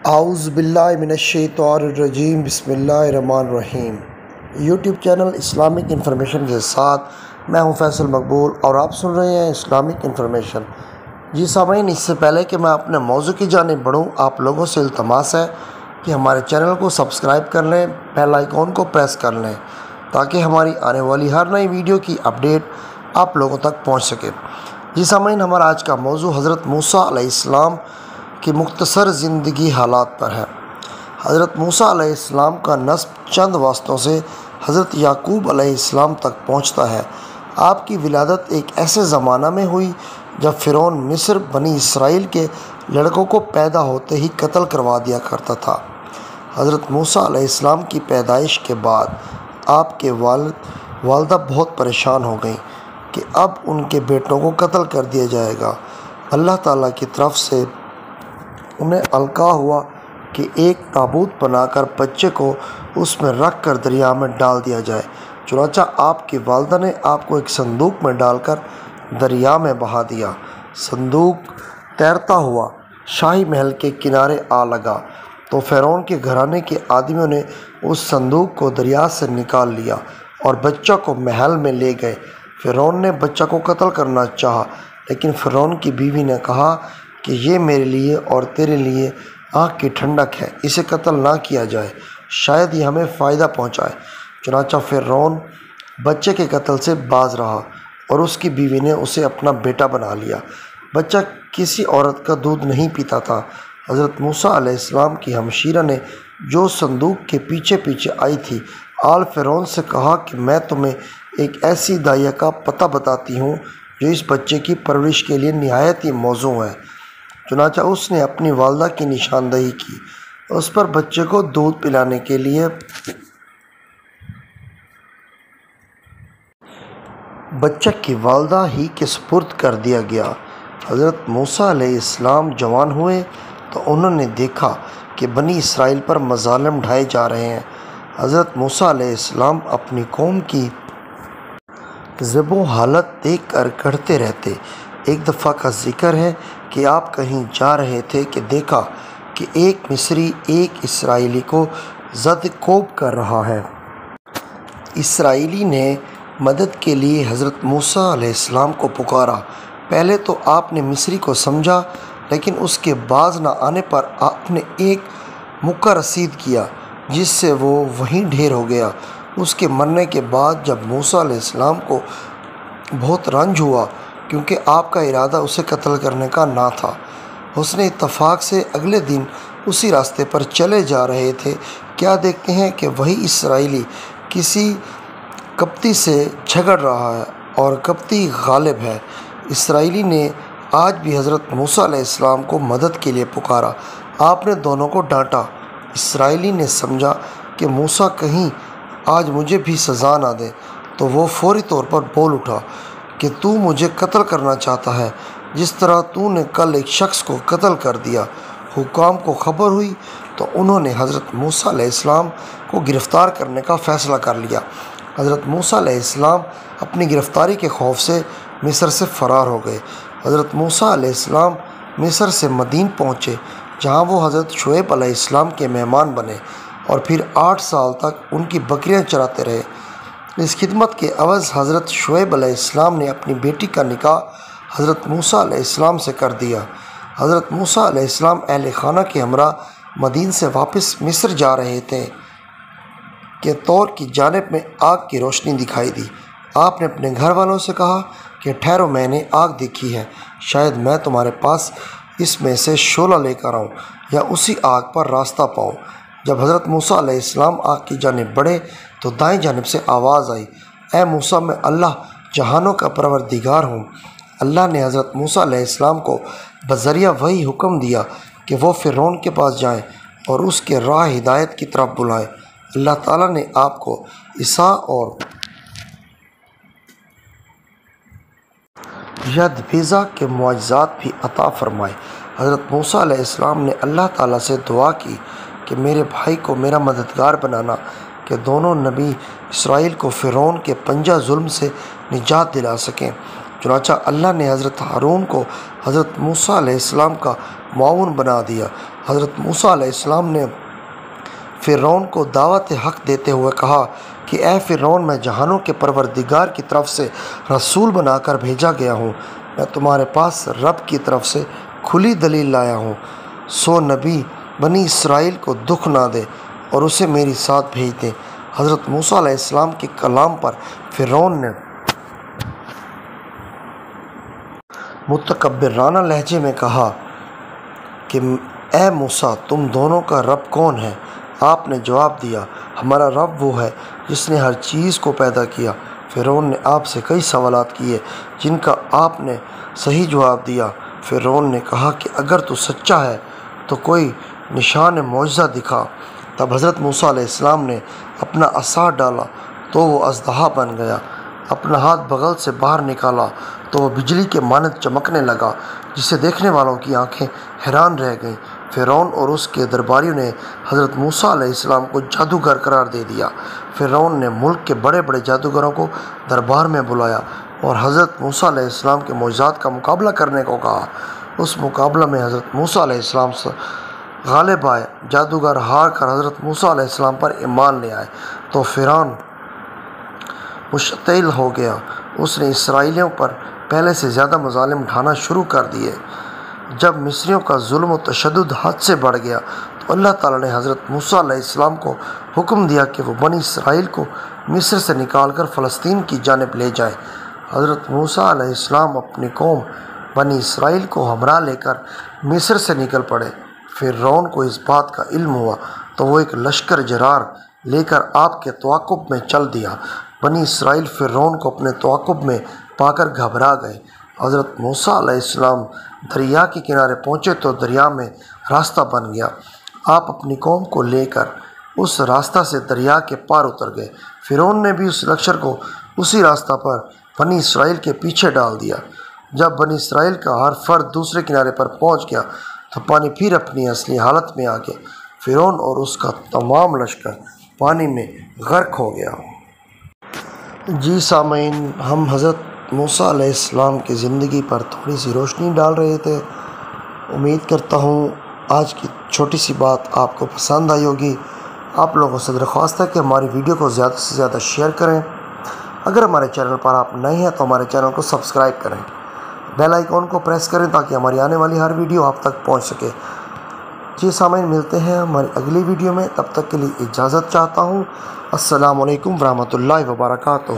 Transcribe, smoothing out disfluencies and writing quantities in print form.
اعوذ باللہ من الشیطان الرجیم بسم اللہ الرحمن الرحیم۔ یوٹیوب چینل اسلامک انفارمیشن کے ساتھ میں ہوں فیصل مقبول اور آپ سن رہے ہیں اسلامک انفارمیشن۔ جی سامعین، اس سے پہلے کہ میں اپنے موضوع کی جانب بڑھوں، آپ لوگوں سے التماس ہے کہ ہمارے چینل کو سبسکرائب کر لیں، بیل آئیکن کو پریس کر لیں تاکہ ہماری آنے والی ہر نئی ویڈیو کی اپڈیٹ آپ لوگوں تک پہنچ سکے۔ جی سامعین، ہمارا آج کا موضوع حضرت موسیٰ علیہ السلام کی مختصر زندگی حالات پر ہے۔ حضرت موسیٰ علیہ السلام کا نسب چند واسطوں سے حضرت یعقوب علیہ السلام تک پہنچتا ہے۔ آپ کی ولادت ایک ایسے زمانہ میں ہوئی جب فرعون مصر بنی اسرائیل کے لڑکوں کو پیدا ہوتے ہی قتل کروا دیا کرتا تھا۔ حضرت موسیٰ علیہ السلام کی پیدائش کے بعد آپ کے والدہ بہت پریشان ہو گئیں کہ اب ان کے بیٹوں کو قتل کر دیا جائے گا۔ اللہ تعالیٰ کی طرف سے انہیں القاء ہوا کہ ایک تابوت بنا کر بچے کو اس میں رکھ کر دریا میں ڈال دیا جائے۔ چنانچہ آپ کی والدہ نے آپ کو ایک صندوق میں ڈال کر دریا میں بہا دیا۔ صندوق تیرتا ہوا شاہی محل کے کنارے آ لگا تو فرعون کے گھرانے کے آدمیوں نے اس صندوق کو دریا سے نکال لیا اور بچہ کو محل میں لے گئے۔ فرعون نے بچہ کو قتل کرنا چاہا، لیکن فرعون کی بیوی نے کہا کہ یہ میرے لیے اور تیرے لیے آنکھ کی ٹھنڈک ہے، اسے قتل نہ کیا جائے، شاید یہ ہمیں فائدہ پہنچائے۔ چنانچہ فرعون بچے کے قتل سے باز رہا اور اس کی بیوی نے اسے اپنا بیٹا بنا لیا۔ بچہ کسی عورت کا دودھ نہیں پیتا تھا۔ حضرت موسیٰ علیہ السلام کی ہمشیرہ نے جو صندوق کے پیچھے پیچھے آئی تھی، آل فرعون سے کہا کہ میں تمہیں ایک ایسی داعیہ کا پتہ بتاتی ہوں جو اس بچے کی پرورش کے لیے نہایت ہی موزوں ہے۔ چنانچہ اس نے اپنی والدہ کی نشاندہی کی، اس پر بچے کو دودھ پلانے کے لیے بچہ کی والدہ ہی کے سپرد کر دیا گیا۔ حضرت موسیٰ علیہ السلام جوان ہوئے تو انہوں نے دیکھا کہ بنی اسرائیل پر مظالم ڈھائے جا رہے ہیں۔ حضرت موسیٰ علیہ السلام اپنی قوم کی ذب و حالت دیکھ کر کرتے رہتے۔ ایک دفعہ کا ذکر ہے کہ آپ کہیں جا رہے تھے کہ دیکھا کہ ایک مصری ایک اسرائیلی کو زد کوب کر رہا ہے۔ اسرائیلی نے مدد کے لیے حضرت موسیٰ علیہ السلام کو پکارا۔ پہلے تو آپ نے مصری کو سمجھا، لیکن اس کے باز نہ آنے پر آپ نے ایک مکہ رسید کیا جس سے وہ وہیں ڈھیر ہو گیا۔ اس کے مرنے کے بعد جب موسیٰ علیہ السلام کو بہت رنج ہوا، کیونکہ آپ کا ارادہ اسے قتل کرنے کا نہ تھا، اس نے اتفاق سے اگلے دن اسی راستے پر چلے جا رہے تھے، کیا دیکھتے ہیں کہ وہی اسرائیلی کسی قبطی سے جھگڑ رہا ہے اور قبطی غالب ہے۔ اسرائیلی نے آج بھی حضرت موسیٰ علیہ السلام کو مدد کے لیے پکارا۔ آپ نے دونوں کو ڈانٹا۔ اسرائیلی نے سمجھا کہ موسیٰ کہیں آج مجھے بھی سزا نہ دے، تو وہ فوری طور پر بول اٹھا کہ تو مجھے قتل کرنا چاہتا ہے جس طرح تو نے کل ایک شخص کو قتل کر دیا۔ حکام کو خبر ہوئی تو انہوں نے حضرت موسیٰ علیہ السلام کو گرفتار کرنے کا فیصلہ کر لیا۔ حضرت موسیٰ علیہ السلام اپنی گرفتاری کے خوف سے مصر سے فرار ہو گئے۔ حضرت موسیٰ علیہ السلام مصر سے مدین پہنچے، جہاں وہ حضرت شعیب علیہ السلام کے مہمان بنے اور پھر 8 سال تک ان کی بکریاں چراتے رہے۔ اس خدمت کے عوض حضرت شعیب علیہ السلام نے اپنی بیٹی کا نکاح حضرت موسیٰ علیہ السلام سے کر دیا۔ حضرت موسیٰ علیہ السلام اہل خانہ کے ہمراہ مدین سے واپس مصر جا رہے تھے کہ طور کی جانب میں آگ کی روشنی دکھائی دی۔ آپ نے اپنے گھر والوں سے کہا کہ ٹھہرو، میں نے آگ دیکھی ہے، شاید میں تمہارے پاس اس میں سے شعلہ لے کر آؤں یا اسی آگ پر راستہ پاؤں۔ جب حضرت موسیٰ علیہ السلام آگ کی جانب بڑھے تو دائیں جانب سے آواز آئی، اے موسیٰ، میں اللہ جہانوں کا پروردگار ہوں۔ اللہ نے حضرت موسیٰ علیہ السلام کو بذریعہ وحی حکم دیا کہ وہ فرعون کے پاس جائیں اور اس کے راہ ہدایت کی طرف بلائیں۔ اللہ تعالیٰ نے آپ کو عصا اور ید بیضا کے معجزات بھی عطا فرمائے۔ حضرت موسیٰ علیہ السلام نے اللہ تعالیٰ سے دعا کی کہ میرے بھائی کو میرا مددگار بنانا کہ دونوں نبی اسرائیل کو فرعون کے پنجہ ظلم سے نجات دلا سکیں۔ چنانچہ اللہ نے حضرت ہارون کو حضرت موسیٰ علیہ السلام کا معاون بنا دیا۔ حضرت موسیٰ علیہ السلام نے فرعون کو دعوت حق دیتے ہوئے کہا کہ اے فرعون، میں جہانوں کے پروردگار کی طرف سے رسول بنا کر بھیجا گیا ہوں۔ میں تمہارے پاس رب کی طرف سے کھلی دلیل لایا ہوں، سو نبی بنی اسرائیل کو دکھ نہ دے اور اسے میری ساتھ بھیج دیں۔ حضرت موسیٰ علیہ السلام کے کلام پر فرعون نے متکبرانہ لہجے میں کہا کہ اے موسیٰ، تم دونوں کا رب کون ہے؟ آپ نے جواب دیا، ہمارا رب وہ ہے جس نے ہر چیز کو پیدا کیا۔ فرعون نے آپ سے کئی سوالات کیے جن کا آپ نے صحیح جواب دیا۔ فرعون نے کہا کہ اگر تو سچا ہے تو کوئی نشان معجزہ دکھا۔ تب حضرت موسیٰ علیہ السلام نے اپنا عصا ڈالا تو وہ اژدہا بن گیا، اپنا ہاتھ بغل سے باہر نکالا تو وہ بجلی کے مانند چمکنے لگا، جسے دیکھنے والوں کی آنکھیں حیران رہ گئیں۔ فرعون اور اس کے درباریوں نے حضرت موسیٰ علیہ السلام کو جادوگر قرار دے دیا۔ فرعون نے ملک کے بڑے بڑے جادوگروں کو دربار میں بلایا اور حضرت موسیٰ علیہ السلام کے معجزات کا مقابلہ کرنے کو کہا۔ اس مقابلہ میں حضرت موسیٰ علیہ السلام سے غالب آئے۔ جادوگر ہار کر حضرت موسیٰ علیہ السلام پر ایمان لے آئے تو فرعون مشتعل ہو گیا۔ اس نے اسرائیلیوں پر پہلے سے زیادہ مظالم اٹھانا شروع کر دیے۔ جب مصریوں کا ظلم و تشدد حد سے بڑھ گیا تو اللہ تعالیٰ نے حضرت موسیٰ علیہ السلام کو حکم دیا کہ وہ بنی اسرائیل کو مصر سے نکال کر فلسطین کی جانب لے جائیں۔ حضرت موسیٰ علیہ السلام اپنی قوم بنی اسرائیل کو ہمراہ لے کر مصر سے نکل پڑے۔ فرعون کو اس بات کا علم ہوا تو وہ ایک لشکر جرار لے کر آپ کے تعاقب میں چل دیا۔ بنی اسرائیل فرعون کو اپنے تعاقب میں پا کر گھبرا گئے۔ حضرت موسیٰ علیہ السلام دریا کے کنارے پہنچے تو دریا میں راستہ بن گیا۔ آپ اپنی قوم کو لے کر اس راستہ سے دریا کے پار اتر گئے۔ فرعون نے بھی اس لشکر کو اسی راستہ پر بنی اسرائیل کے پیچھے ڈال دیا۔ جب بنی اسرائیل کا ہر فرد دوسرے کنارے پر پہنچ گیا تو پانی پھر اپنی اصلی حالت میں آ گیا۔ فرعون اور اس کا تمام لشکر پانی میں غرق ہو گیا۔ جی سامعین، ہم حضرت موسیٰ علیہ السلام کی زندگی پر تھوڑی سی روشنی ڈال رہے تھے۔ امید کرتا ہوں آج کی چھوٹی سی بات آپ کو پسند آئی ہوگی۔ آپ لوگوں سے درخواست ہے کہ ہماری ویڈیو کو زیادہ سے زیادہ شیئر کریں۔ اگر ہمارے چینل پر آپ نئے ہیں تو ہمارے چینل کو سبسکرائب کریں، بیل آئیکن کو پریس کریں تاکہ ہماری آنے والی ہر ویڈیو آپ تک پہنچ سکے۔ جی سامعین، ملتے ہیں ہماری اگلی ویڈیو میں، تب تک کے لیے اجازت چاہتا ہوں۔ السلام علیکم ورحمۃ اللہ وبرکاتہ۔